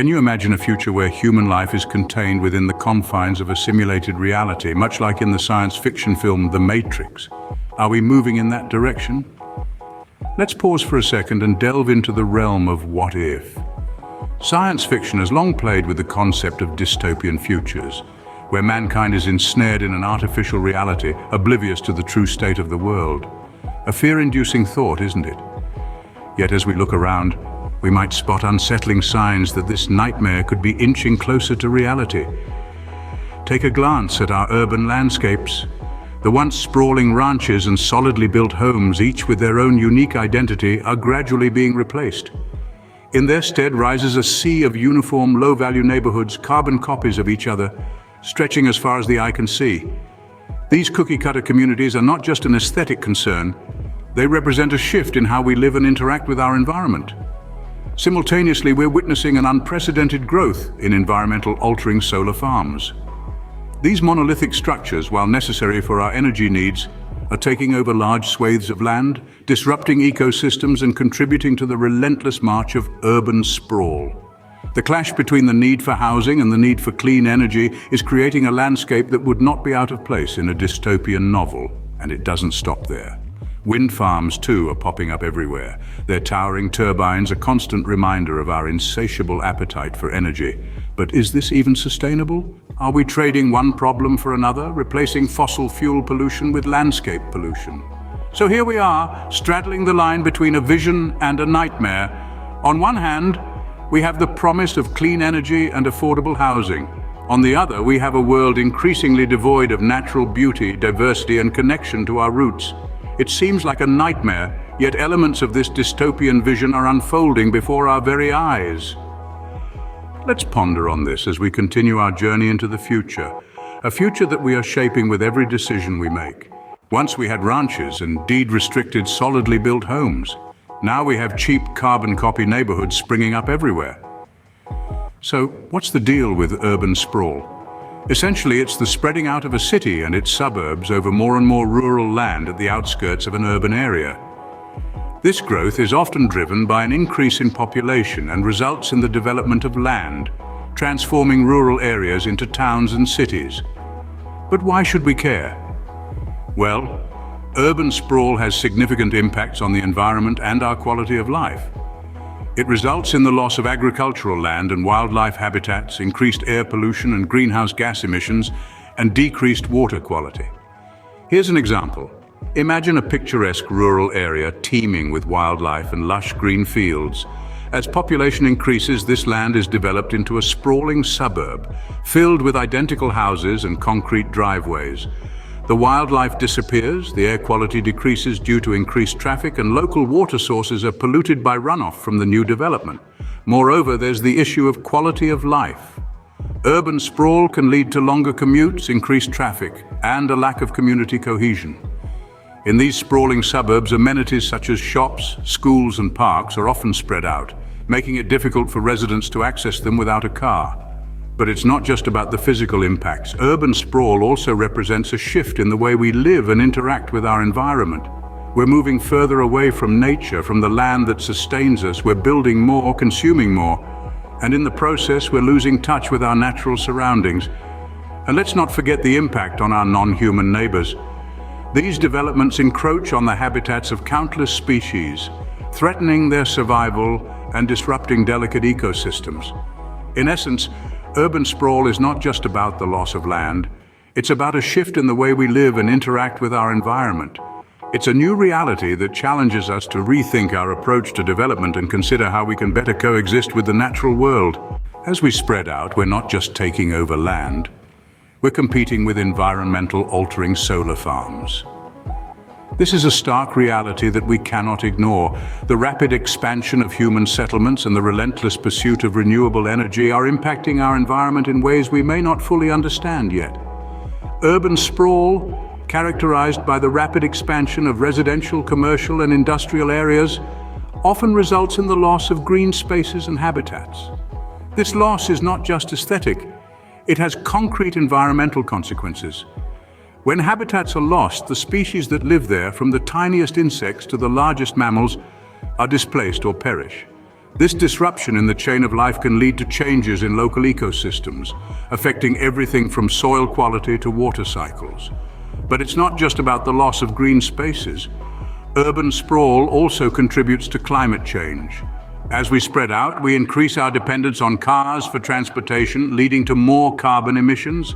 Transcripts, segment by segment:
Can you imagine a future where human life is contained within the confines of a simulated reality, much like in the science fiction film The Matrix? Are we moving in that direction? Let's pause for a second and delve into the realm of what if. Science fiction has long played with the concept of dystopian futures, where mankind is ensnared in an artificial reality, oblivious to the true state of the world. A fear-inducing thought, isn't it? Yet as we look around, we might spot unsettling signs that this nightmare could be inching closer to reality. Take a glance at our urban landscapes. The once sprawling ranches and solidly built homes, each with their own unique identity, are gradually being replaced. In their stead rises a sea of uniform, low-value neighborhoods, carbon copies of each other, stretching as far as the eye can see. These cookie-cutter communities are not just an aesthetic concern, they represent a shift in how we live and interact with our environment. Simultaneously, we're witnessing an unprecedented growth in environmental-altering solar farms. These monolithic structures, while necessary for our energy needs, are taking over large swathes of land, disrupting ecosystems and contributing to the relentless march of urban sprawl. The clash between the need for housing and the need for clean energy is creating a landscape that would not be out of place in a dystopian novel, and it doesn't stop there. Wind farms, too, are popping up everywhere. Their towering turbines a constant reminder of our insatiable appetite for energy. But is this even sustainable? Are we trading one problem for another, replacing fossil fuel pollution with landscape pollution? So here we are, straddling the line between a vision and a nightmare. On one hand, we have the promise of clean energy and affordable housing. On the other, we have a world increasingly devoid of natural beauty, diversity, and connection to our roots. It seems like a nightmare, yet elements of this dystopian vision are unfolding before our very eyes. Let's ponder on this as we continue our journey into the future, a future that we are shaping with every decision we make. Once we had ranches and deed-restricted, solidly built homes. Now we have cheap carbon copy neighborhoods springing up everywhere. So, what's the deal with urban sprawl? Essentially, it's the spreading out of a city and its suburbs over more and more rural land at the outskirts of an urban area. This growth is often driven by an increase in population and results in the development of land, transforming rural areas into towns and cities. But why should we care? Well, urban sprawl has significant impacts on the environment and our quality of life. It results in the loss of agricultural land and wildlife habitats, increased air pollution and greenhouse gas emissions, and decreased water quality. Here's an example. Imagine a picturesque rural area teeming with wildlife and lush green fields. As population increases, this land is developed into a sprawling suburb, filled with identical houses and concrete driveways. The wildlife disappears, the air quality decreases due to increased traffic, and local water sources are polluted by runoff from the new development. Moreover, there's the issue of quality of life. Urban sprawl can lead to longer commutes, increased traffic, and a lack of community cohesion. In these sprawling suburbs, amenities such as shops, schools, and parks are often spread out, making it difficult for residents to access them without a car. But it's not just about the physical impacts. Urban sprawl also represents a shift in the way we live and interact with our environment. We're moving further away from nature, from the land that sustains us. We're building more, consuming more, and in the process, we're losing touch with our natural surroundings. And let's not forget the impact on our non-human neighbors. These developments encroach on the habitats of countless species, threatening their survival and disrupting delicate ecosystems. In essence, urban sprawl is not just about the loss of land. It's about a shift in the way we live and interact with our environment. It's a new reality that challenges us to rethink our approach to development and consider how we can better coexist with the natural world. As we spread out, we're not just taking over land. We're competing with environmental-altering solar farms. This is a stark reality that we cannot ignore. The rapid expansion of human settlements and the relentless pursuit of renewable energy are impacting our environment in ways we may not fully understand yet. Urban sprawl, characterized by the rapid expansion of residential, commercial, and industrial areas, often results in the loss of green spaces and habitats. This loss is not just aesthetic, it has concrete environmental consequences. When habitats are lost, the species that live there, from the tiniest insects to the largest mammals, are displaced or perish. This disruption in the chain of life can lead to changes in local ecosystems, affecting everything from soil quality to water cycles. But it's not just about the loss of green spaces. Urban sprawl also contributes to climate change. As we spread out, we increase our dependence on cars for transportation, leading to more carbon emissions.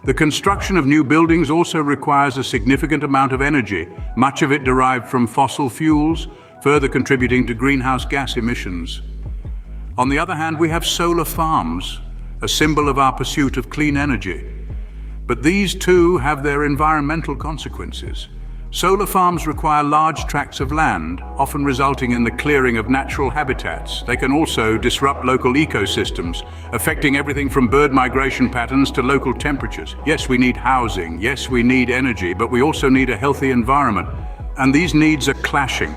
The construction of new buildings also requires a significant amount of energy, much of it derived from fossil fuels, further contributing to greenhouse gas emissions. On the other hand, we have solar farms, a symbol of our pursuit of clean energy. But these too have their environmental consequences. Solar farms require large tracts of land, often resulting in the clearing of natural habitats. They can also disrupt local ecosystems, affecting everything from bird migration patterns to local temperatures. Yes, we need housing. Yes, we need energy, but we also need a healthy environment. And these needs are clashing.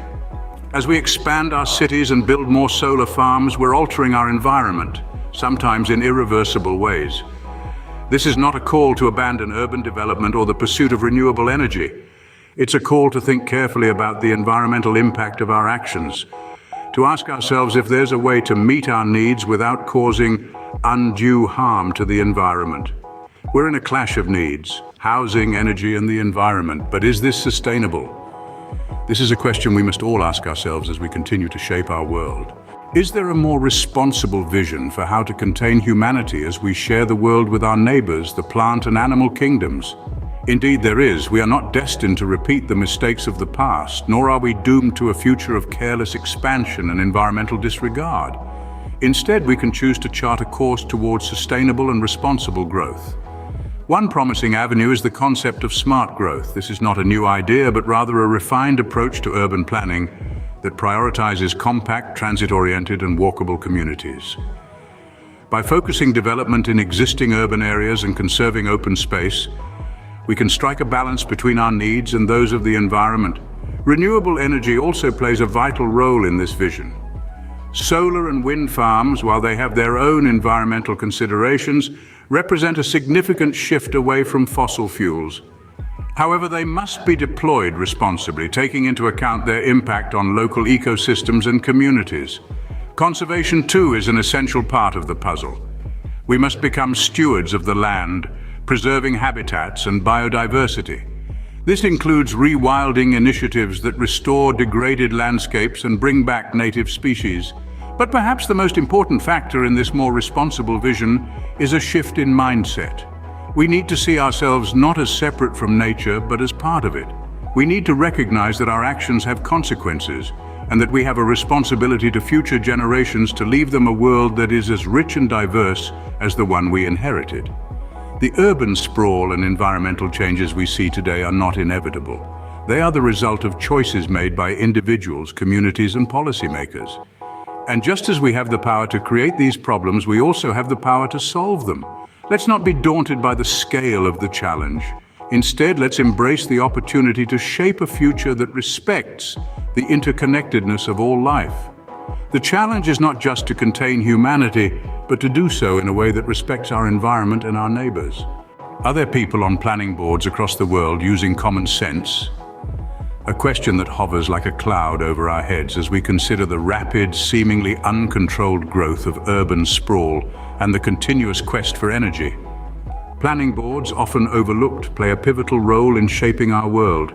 As we expand our cities and build more solar farms, we're altering our environment, sometimes in irreversible ways. This is not a call to abandon urban development or the pursuit of renewable energy. It's a call to think carefully about the environmental impact of our actions, to ask ourselves if there's a way to meet our needs without causing undue harm to the environment. We're in a clash of needs: housing, energy, and the environment. But is this sustainable? This is a question we must all ask ourselves as we continue to shape our world. Is there a more responsible vision for how to contain humanity as we share the world with our neighbors, the plant and animal kingdoms? Indeed, there is. We are not destined to repeat the mistakes of the past, nor are we doomed to a future of careless expansion and environmental disregard. Instead, we can choose to chart a course towards sustainable and responsible growth. One promising avenue is the concept of smart growth. This is not a new idea, but rather a refined approach to urban planning that prioritizes compact, transit-oriented, and walkable communities. By focusing development in existing urban areas and conserving open space, we can strike a balance between our needs and those of the environment. Renewable energy also plays a vital role in this vision. Solar and wind farms, while they have their own environmental considerations, represent a significant shift away from fossil fuels. However, they must be deployed responsibly, taking into account their impact on local ecosystems and communities. Conservation, too, is an essential part of the puzzle. We must become stewards of the land, preserving habitats and biodiversity. This includes rewilding initiatives that restore degraded landscapes and bring back native species. But perhaps the most important factor in this more responsible vision is a shift in mindset. We need to see ourselves not as separate from nature, but as part of it. We need to recognize that our actions have consequences, and that we have a responsibility to future generations to leave them a world that is as rich and diverse as the one we inherited. The urban sprawl and environmental changes we see today are not inevitable. They are the result of choices made by individuals, communities, and policymakers. And just as we have the power to create these problems, we also have the power to solve them. Let's not be daunted by the scale of the challenge. Instead, let's embrace the opportunity to shape a future that respects the interconnectedness of all life. The challenge is not just to contain humanity, but to do so in a way that respects our environment and our neighbors. Are there people on planning boards across the world using common sense? A question that hovers like a cloud over our heads as we consider the rapid, seemingly uncontrolled growth of urban sprawl and the continuous quest for energy. Planning boards, often overlooked, play a pivotal role in shaping our world.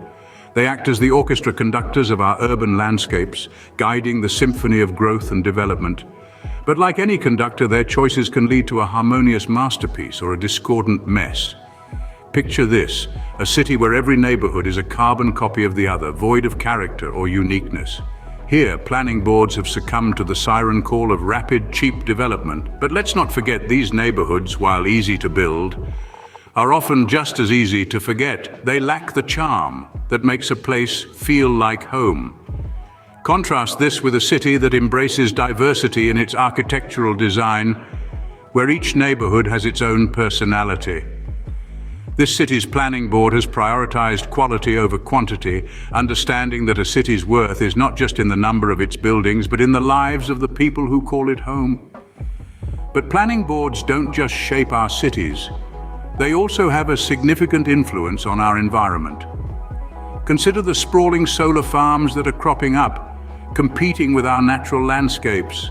They act as the orchestra conductors of our urban landscapes, guiding the symphony of growth and development. But like any conductor, their choices can lead to a harmonious masterpiece or a discordant mess. Picture this: a city where every neighborhood is a carbon copy of the other, void of character or uniqueness. Here, planning boards have succumbed to the siren call of rapid, cheap development. But let's not forget, these neighborhoods, while easy to build, are often just as easy to forget. They lack the charm that makes a place feel like home. Contrast this with a city that embraces diversity in its architectural design, where each neighborhood has its own personality. This city's planning board has prioritized quality over quantity, understanding that a city's worth is not just in the number of its buildings, but in the lives of the people who call it home. But planning boards don't just shape our cities. They also have a significant influence on our environment. Consider the sprawling solar farms that are cropping up, competing with our natural landscapes.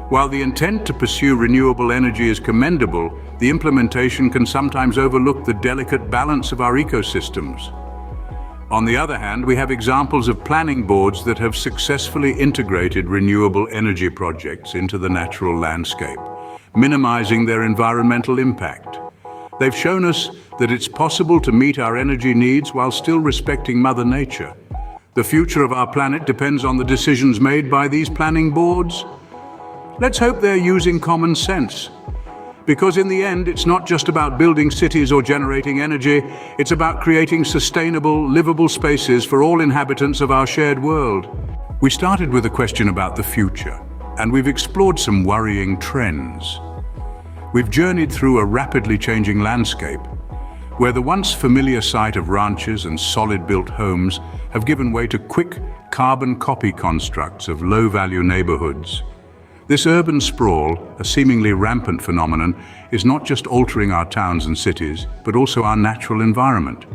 While the intent to pursue renewable energy is commendable, the implementation can sometimes overlook the delicate balance of our ecosystems. On the other hand, we have examples of planning boards that have successfully integrated renewable energy projects into the natural landscape, minimizing their environmental impact. They've shown us that it's possible to meet our energy needs while still respecting Mother Nature. The future of our planet depends on the decisions made by these planning boards. Let's hope they're using common sense. Because in the end, it's not just about building cities or generating energy, it's about creating sustainable, livable spaces for all inhabitants of our shared world. We started with a question about the future, and we've explored some worrying trends. We've journeyed through a rapidly changing landscape, where the once familiar sight of ranches and solid-built homes have given way to quick, carbon copy constructs of low-value neighborhoods. This urban sprawl, a seemingly rampant phenomenon, is not just altering our towns and cities, but also our natural environment.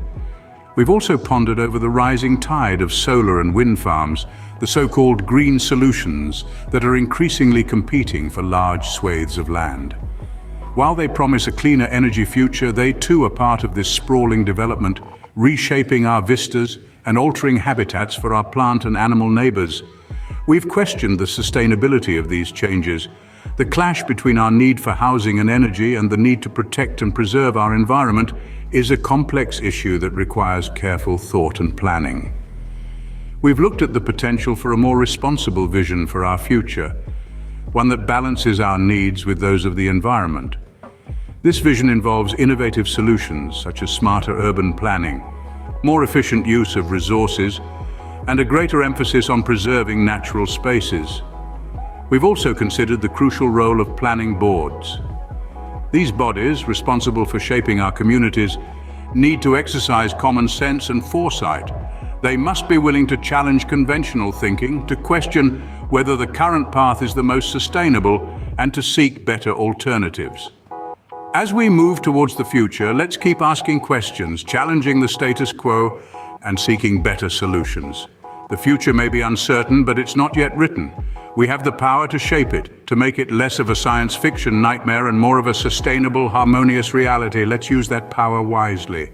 We've also pondered over the rising tide of solar and wind farms, the so-called green solutions that are increasingly competing for large swathes of land. While they promise a cleaner energy future, they too are part of this sprawling development, reshaping our vistas and altering habitats for our plant and animal neighbors. We've questioned the sustainability of these changes, the clash between our need for housing and energy and the need to protect and preserve our environment is a complex issue that requires careful thought and planning. We've looked at the potential for a more responsible vision for our future, one that balances our needs with those of the environment. This vision involves innovative solutions such as smarter urban planning, more efficient use of resources, and a greater emphasis on preserving natural spaces. We've also considered the crucial role of planning boards. These bodies, responsible for shaping our communities, need to exercise common sense and foresight. They must be willing to challenge conventional thinking, to question whether the current path is the most sustainable, and to seek better alternatives. As we move towards the future, let's keep asking questions, challenging the status quo, and seeking better solutions. The future may be uncertain, but it's not yet written. We have the power to shape it, to make it less of a science fiction nightmare and more of a sustainable, harmonious reality. Let's use that power wisely.